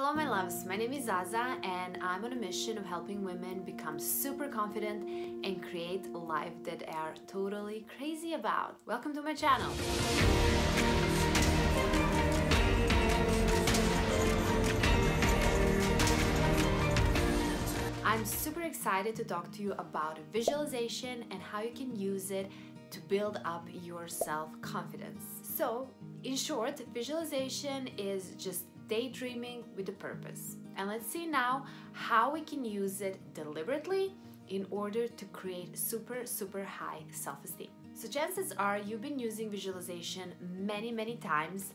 Hello my loves, my name is Zaza and I'm on a mission of helping women become super confident and create a life that they are totally crazy about. Welcome to my channel. I'm super excited to talk to you about visualization and how you can use it to build up your self-confidence. So, in short, visualization is just daydreaming with a purpose. And let's see now how we can use it deliberately in order to create super high self-esteem. So chances are you've been using visualization many times,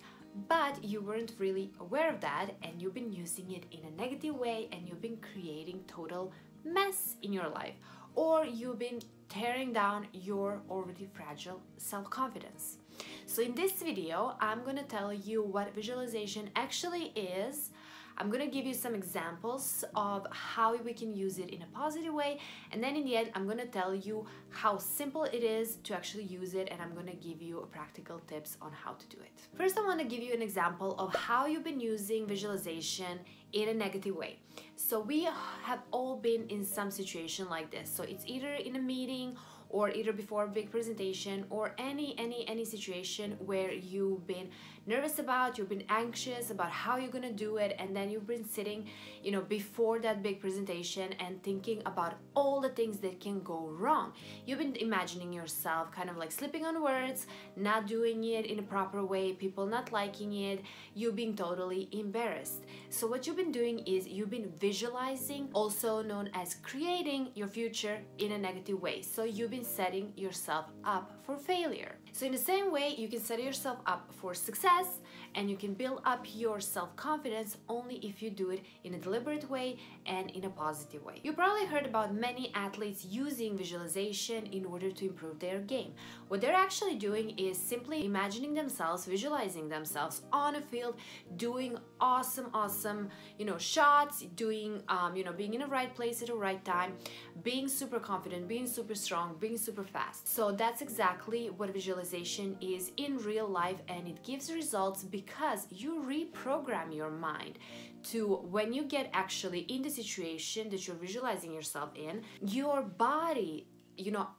but you weren't really aware of that, and you've been using it in a negative way, and you've been creating total mess in your life, or you've been tearing down your already fragile self-confidence. So in this video, I'm gonna tell you what visualization actually is. I'm gonna give you some examples of how we can use it in a positive way, and then in the end, I'm gonna tell you how simple it is to actually use it, and I'm gonna give you practical tips on how to do it. First, I wanna give you an example of how you've been using visualization in a negative way. So we have all been in some situation like this. So it's either in a meeting or either before a big presentation, or any situation where you've been nervous about, you've been anxious about how you're gonna do it, and then you've been sitting, before that big presentation and thinking about all the things that can go wrong. You've been imagining yourself kind of like slipping on words, not doing it in a proper way, people not liking it, you being totally embarrassed. So what you've been doing is you've been visualizing, also known as creating your future in a negative way. So you've been setting yourself up for failure. So in the same way, you can set yourself up for success, and you can build up your self-confidence only if you do it in a deliberate way and in a positive way. You probably heard about many athletes using visualization in order to improve their game. What they're actually doing is simply imagining themselves, visualizing themselves on a field, doing awesome shots, doing being in the right place at the right time, being super confident, being super strong, being super fast. So that's exactly what visualization is in real life, and it gives results because you reprogram your mind to, when you get actually in the situation that you're visualizing yourself in, your body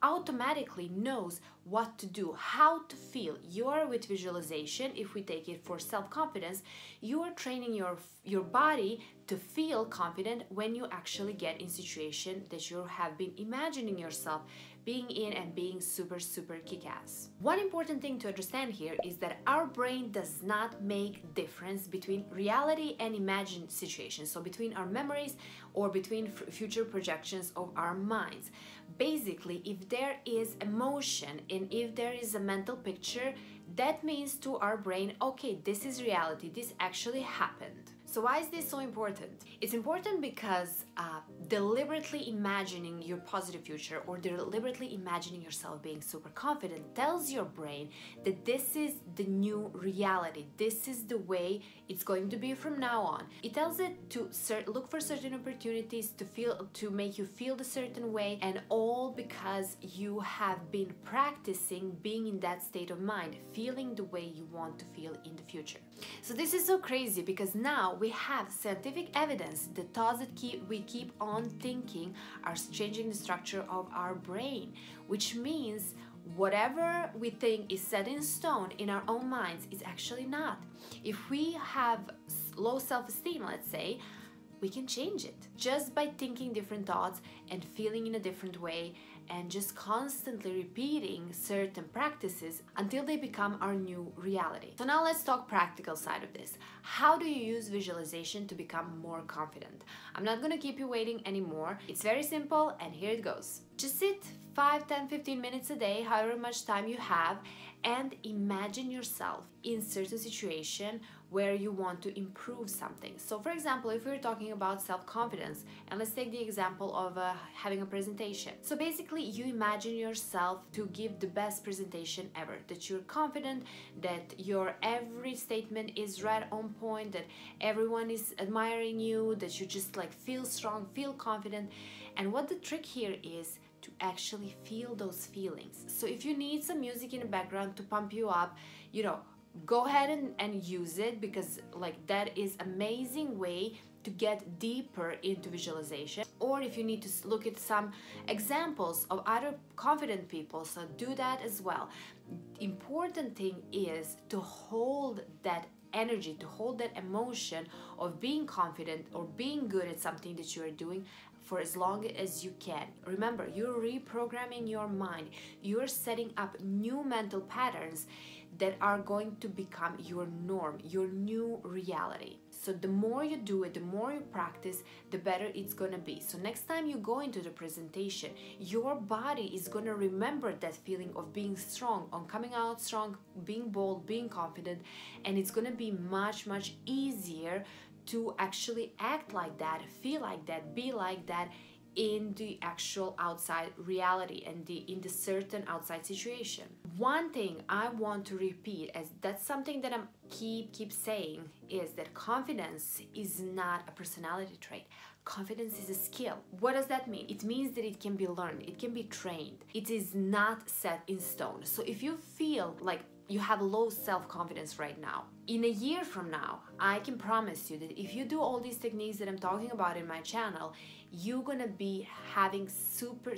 automatically knows what to do, how to feel. You're with visualization, if we take it for self-confidence, you are training your body to feel confident when you actually get in situation that you have been imagining yourself being in and being super kick-ass. One important thing to understand here is that our brain does not make difference between reality and imagined situations, so between our memories or between future projections of our minds. Basically, if there is emotion and if there is a mental picture, that means to our brain, okay, this is reality, this actually happened. So why is this so important? It's important because deliberately imagining your positive future or deliberately imagining yourself being super confident tells your brain that this is the new reality. This is the way it's going to be from now on. It tells it to look for certain opportunities, to make you feel a certain way, and all because you have been practicing being in that state of mind, feeling the way you want to feel in the future. So this is so crazy because now we have scientific evidence that thoughts that we keep on thinking are changing the structure of our brain, which means whatever we think is set in stone in our own minds is actually not. If we have low self-esteem, let's say, we can change it just by thinking different thoughts and feeling in a different way, and just constantly repeating certain practices until they become our new reality. So now let's talk practical side of this. How do you use visualization to become more confident? I'm not gonna keep you waiting anymore. It's very simple, and here it goes. Just sit 5, 10, 15 minutes a day, however much time you have, and imagine yourself in certain situation where you want to improve something. So for example, if we're talking about self-confidence, and let's take the example of having a presentation. So basically you imagine yourself to give the best presentation ever, that you're confident, that your every statement is right on point, that everyone is admiring you, that you just like feel strong, feel confident. And what the trick here is to actually feel those feelings. So if you need some music in the background to pump you up, go ahead and use it, because like that is amazing way to get deeper into visualization. Or if you need to look at some examples of other confident people, so do that as well. Important thing is to hold that energy, to hold that emotion of being confident or being good at something that you are doing for as long as you can. Remember, you're reprogramming your mind. You're setting up new mental patterns that are going to become your norm, your new reality. So the more you do it, the more you practice, the better it's gonna be. So next time you go into the presentation, your body is gonna remember that feeling of being strong, on coming out strong, being bold, being confident, and it's gonna be much, much easier to actually act like that, feel like that, be like that in the actual outside reality and in the certain outside situation. One thing I want to repeat, as that's something that I keep saying, is that confidence is not a personality trait. Confidence is a skill. What does that mean? It means that it can be learned, it can be trained. It is not set in stone. So if you feel like you have low self-confidence right now, in a year from now, I can promise you that if you do all these techniques that I'm talking about in my channel, you're gonna be having super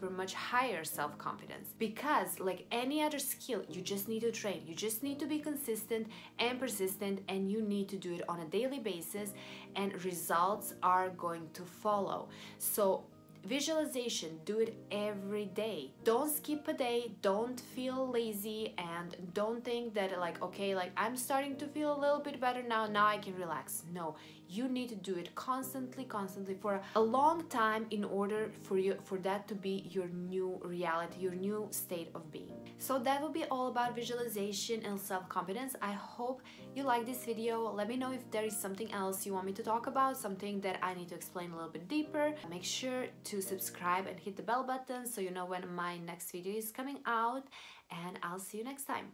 much higher self-confidence. Because like any other skill, you just need to train. You just need to be consistent and persistent, and you need to do it on a daily basis, and results are going to follow. So visualization, do it every day. Don't skip a day, don't feel lazy, and don't think that like, okay, like I'm starting to feel a little bit better now I can relax. No, you need to do it constantly for a long time in order for that to be your new reality, your new state of being. So that will be all about visualization and self-confidence. I hope you like this video. Let me know if there is something else you want me to talk about, something that I need to explain a little bit deeper. Make sure to subscribe and hit the bell button so you know when my next video is coming out, and I'll see you next time.